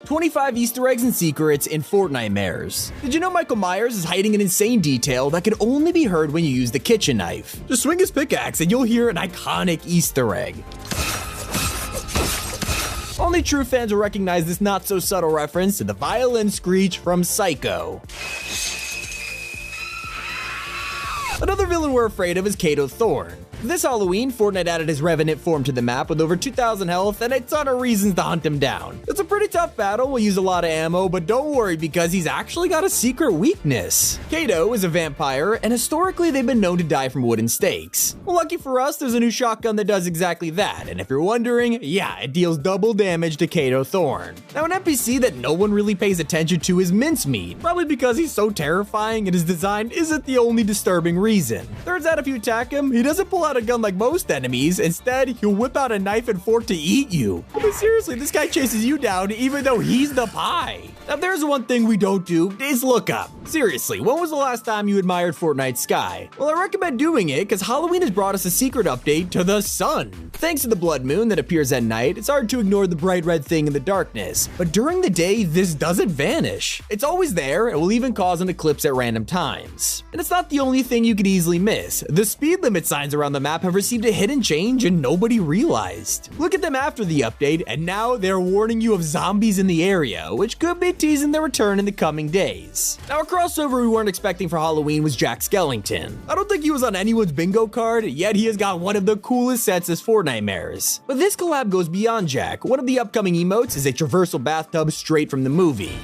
25 Easter eggs and secrets in Fortenitemares. Did you know Michael Myers is hiding an insane detail that could only be heard when you use the kitchen knife? Just swing his pickaxe and you'll hear an iconic Easter egg. Only true fans will recognize this not-so-subtle reference to the violin screech from Psycho. Another villain we're afraid of is Kato Thorne. This Halloween, Fortnite added his Revenant form to the map with over 2,000 health and a ton of reasons to hunt him down. It's a pretty tough battle, we'll use a lot of ammo, but don't worry because he's actually got a secret weakness. Kato is a vampire, and historically they've been known to die from wooden stakes. Well, lucky for us, there's a new shotgun that does exactly that, and if you're wondering, yeah, it deals double damage to Kato Thorne. Now, an NPC that no one really pays attention to is Mincemeat, probably because he's so terrifying and his design isn't the only disturbing reason. Turns out if you attack him, he doesn't pull out a gun like most enemies. Instead, he'll whip out a knife and fork to eat you. But seriously, this guy chases you down even though he's the pie. Now, if there's one thing we don't do, is look up. Seriously, when was the last time you admired Fortnite's sky? Well, I recommend doing it because Halloween has brought us a secret update to the sun. Thanks to the blood moon that appears at night, it's hard to ignore the bright red thing in the darkness. But during the day, this doesn't vanish. It's always there and will even cause an eclipse at random times. And it's not the only thing you could easily miss. The speed limit signs around the map have received a hidden change and nobody realized. Look at them after the update, and now they're warning you of zombies in the area, which could be teasing their return in the coming days. Now, a crossover we weren't expecting for Halloween was Jack Skellington. I don't think he was on anyone's bingo card, yet he has got one of the coolest sets as Fortnitemares. But this collab goes beyond Jack. One of the upcoming emotes is a traversal bathtub straight from the movie.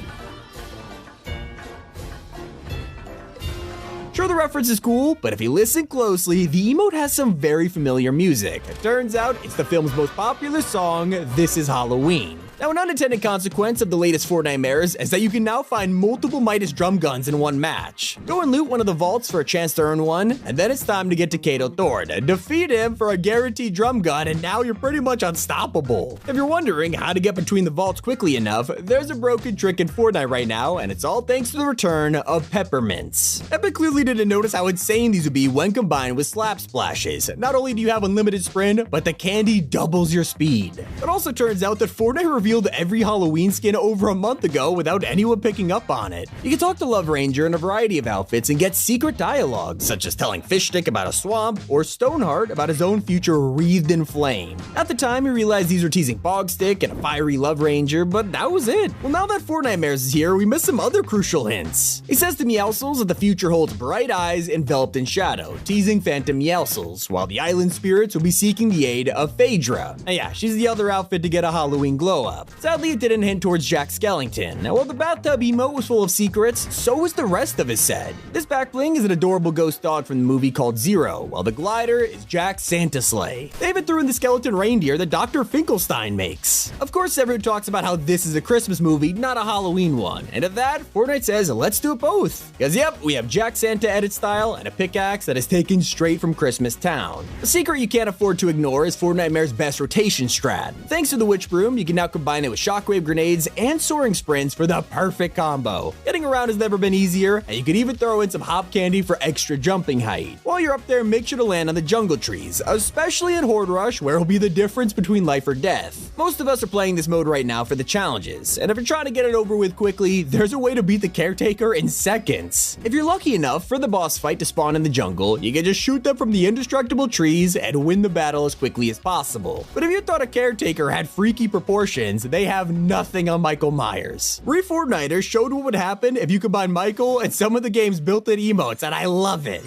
Sure, the reference is cool, but if you listen closely, the emote has some very familiar music. It turns out it's the film's most popular song, This Is Halloween. Now, an unintended consequence of the latest Fortnitemares is that you can now find multiple Midas drum guns in one match. Go and loot one of the vaults for a chance to earn one, and then it's time to get to Kato Thorne. Defeat him for a guaranteed drum gun, and now you're pretty much unstoppable. If you're wondering how to get between the vaults quickly enough, there's a broken trick in Fortnite right now, and it's all thanks to the return of peppermints. Epic clearly didn't notice how insane these would be when combined with slap splashes. Not only do you have unlimited sprint, but the candy doubles your speed. It also turns out that Fortnite revealed every Halloween skin over a month ago without anyone picking up on it. You can talk to Love Ranger in a variety of outfits and get secret dialogue, such as telling Fishstick about a swamp or Stoneheart about his own future wreathed in flame. At the time, we realized these were teasing Bogstick and a fiery Love Ranger, but that was it. Well, now that Fortnitemares is here, we missed some other crucial hints. He says to Meowscles that the future holds bright eyes enveloped in shadow, teasing Phantom Meowscles, while the island spirits will be seeking the aid of Phaedra. And yeah, she's the other outfit to get a Halloween glow up. Sadly, it didn't hint towards Jack Skellington. Now, while the bathtub emote was full of secrets, so was the rest of his set. This back bling is an adorable ghost dog from the movie called Zero, while the glider is Jack's Santa sleigh. They even threw in the skeleton reindeer that Dr. Finkelstein makes. Of course, everyone talks about how this is a Christmas movie, not a Halloween one. And at that, Fortnite says, let's do it both. Because yep, we have Jack Santa edit style and a pickaxe that is taken straight from Christmas Town. A secret you can't afford to ignore is Fortnitemare's best rotation strat. Thanks to the Witch Broom, you can now combine it with shockwave grenades and soaring sprints for the perfect combo. Getting around has never been easier, and you can even throw in some hop candy for extra jumping height. While you're up there, make sure to land on the jungle trees, especially in Horde Rush, where it'll be the difference between life or death. Most of us are playing this mode right now for the challenges, and if you're trying to get it over with quickly, there's a way to beat the Caretaker in seconds. If you're lucky enough for the boss fight to spawn in the jungle, you can just shoot them from the indestructible trees and win the battle as quickly as possible. But if you thought a Caretaker had freaky proportions, they have nothing on Michael Myers. Re-Fortniters showed what would happen if you combine Michael and some of the game's built-in emotes, and I love it.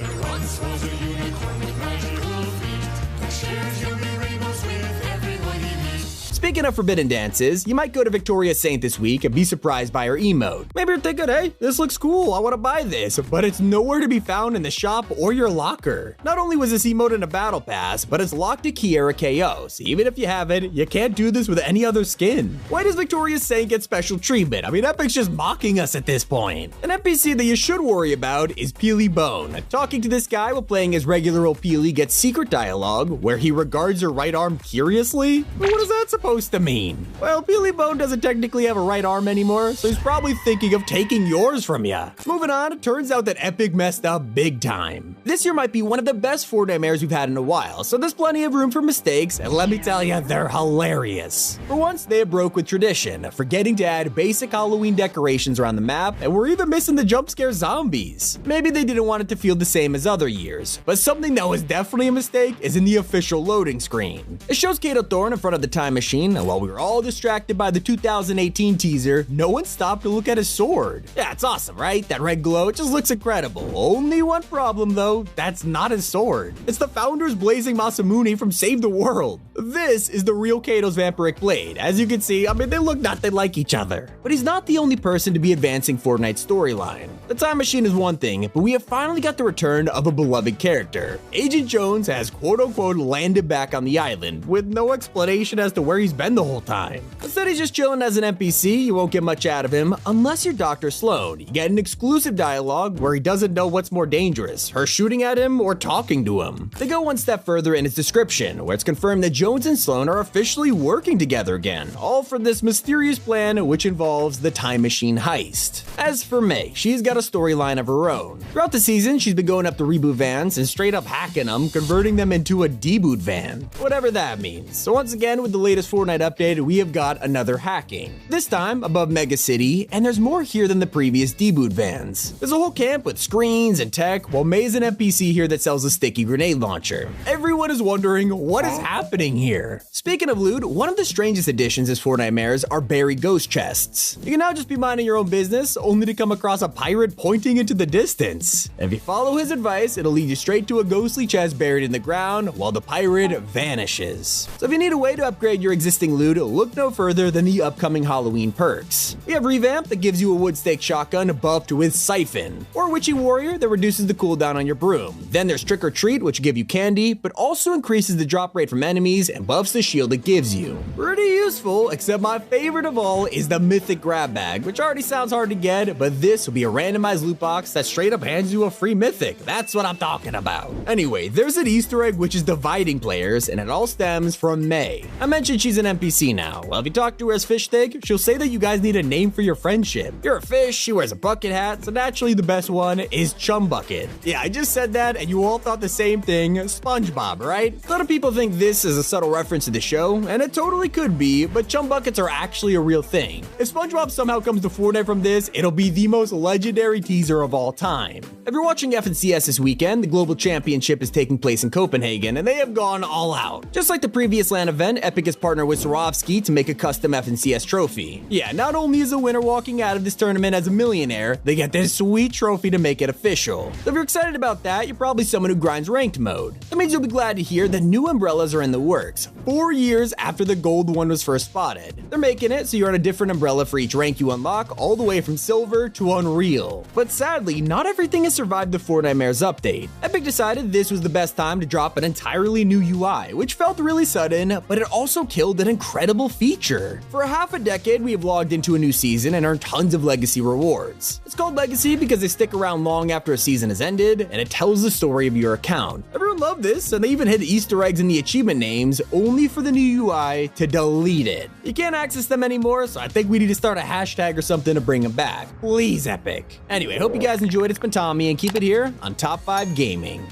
Speaking of forbidden dances, you might go to Victoria's Saint this week and be surprised by her emote. Maybe you're thinking, hey, this looks cool, I want to buy this, but it's nowhere to be found in the shop or your locker. Not only was this emote in a battle pass, but it's locked to Kiera KO, so even if you have it, you can't do this with any other skin. Why does Victoria's Saint get special treatment? I mean, Epic's just mocking us at this point. An NPC that you should worry about is Peely Bone. Talking to this guy while playing as regular old Peely gets secret dialogue where he regards her right arm curiously. But what is that supposed supposed to mean? Well, Peely Bone doesn't technically have a right arm anymore, so he's probably thinking of taking yours from ya. Moving on, it turns out that Epic messed up big time. This year might be one of the best Fortnitemares we've had in a while, so there's plenty of room for mistakes, and let me tell you, they're hilarious. For once, they broke with tradition, forgetting to add basic Halloween decorations around the map, and we're even missing the jump scare zombies. Maybe they didn't want it to feel the same as other years, but something that was definitely a mistake is in the official loading screen. It shows Kato Thorne in front of the time machine, and while we were all distracted by the 2018 teaser, no one stopped to look at his sword. Yeah, it's awesome, right? That red glow, it just looks incredible. Only one problem though, that's not his sword. It's the Founder's Blazing Masamune from Save the World. This is the real Kato's vampiric blade. As you can see, I mean, they look nothing like each other. But he's not the only person to be advancing Fortnite's storyline. The time machine is one thing, but we have finally got the return of a beloved character. Agent Jones has quote-unquote landed back on the island, with no explanation as to where he's been the whole time. Instead, he's just chilling as an NPC. You won't get much out of him unless you're Dr. Sloan. You get an exclusive dialogue where he doesn't know what's more dangerous, her shooting at him or talking to him. They go one step further in its description, where it's confirmed that Jones and Sloan are officially working together again, all for this mysterious plan which involves the time machine heist. As for May, she's got a storyline of her own. Throughout the season, she's been going up to reboot vans and straight up hacking them, converting them into a deboot van, whatever that means. So once again, with the latest Fortnite update, we have got another hacking. This time above Mega City, and there's more here than the previous deboot vans. There's a whole camp with screens and tech, while May's an NPC here that sells a sticky grenade launcher. Everyone is wondering what is happening here. Speaking of loot, one of the strangest additions is Fortnitemares are buried ghost chests. You can now just be minding your own business, only to come across a pirate pointing into the distance. If you follow his advice, it'll lead you straight to a ghostly chest buried in the ground while the pirate vanishes. So if you need a way to upgrade your existing loot, look no further than the upcoming Halloween perks. We have Revamp that gives you a wood stake shotgun buffed with Siphon, or Witchy Warrior that reduces the cooldown on your broom. Then there's Trick or Treat, which will give you candy, but also increases the drop rate from enemies and buffs the shield it gives you. Pretty useful, except my favorite of all is the Mythic Grab Bag, which already sounds hard to get, but this will be a randomized loot box that straight up hands you a free mythic. That's what I'm talking about. Anyway, there's an Easter egg which is dividing players, and it all stems from May. I mentioned she's an NPC now. Well, if you talk to her as Fish Stick, she'll say that you guys need a name for your friendship. You're a fish, she wears a bucket hat, so naturally the best one is Chum Bucket. Yeah, I just said that, and you all thought the same thing, SpongeBob, right? A lot of people think this is a subtle reference to the show, and it totally could be, but Chum Buckets are actually a real thing. If SpongeBob somehow comes to Fortnite from this, it'll be the most legendary teaser of all time. If you're watching FNCS this weekend, the Global Championship is taking place in Copenhagen, and they have gone all out. Just like the previous LAN event, Epic has partnered with Swarovski to make a custom FNCS trophy. Yeah, not only is the winner walking out of this tournament as a millionaire, they get this sweet trophy to make it official. So if you're excited about that, you're probably someone who grinds ranked mode. That means you'll be glad to hear that new umbrellas are in the works, 4 years after the gold one was first spotted. They're making it so you're on a different umbrella for each rank you unlock, all the way from silver to unreal. But sadly, not everything has survived the Fortnitemares update. Epic decided this was the best time to drop an entirely new UI, which felt really sudden, but it also killed an incredible feature. For a half a decade, we have logged into a new season and earned tons of legacy rewards. It's called Legacy because they stick around long after a season has ended, and it tells the story of your account. Everyone loved this, and they even hid Easter eggs in the achievement names, only for the new UI to delete it. You can't access them anymore, so I think we need to start a hashtag or something to bring them back. Please, Epic. Anyway, hope you guys enjoyed. It's been Tommy, and keep it here on Top 5 Gaming.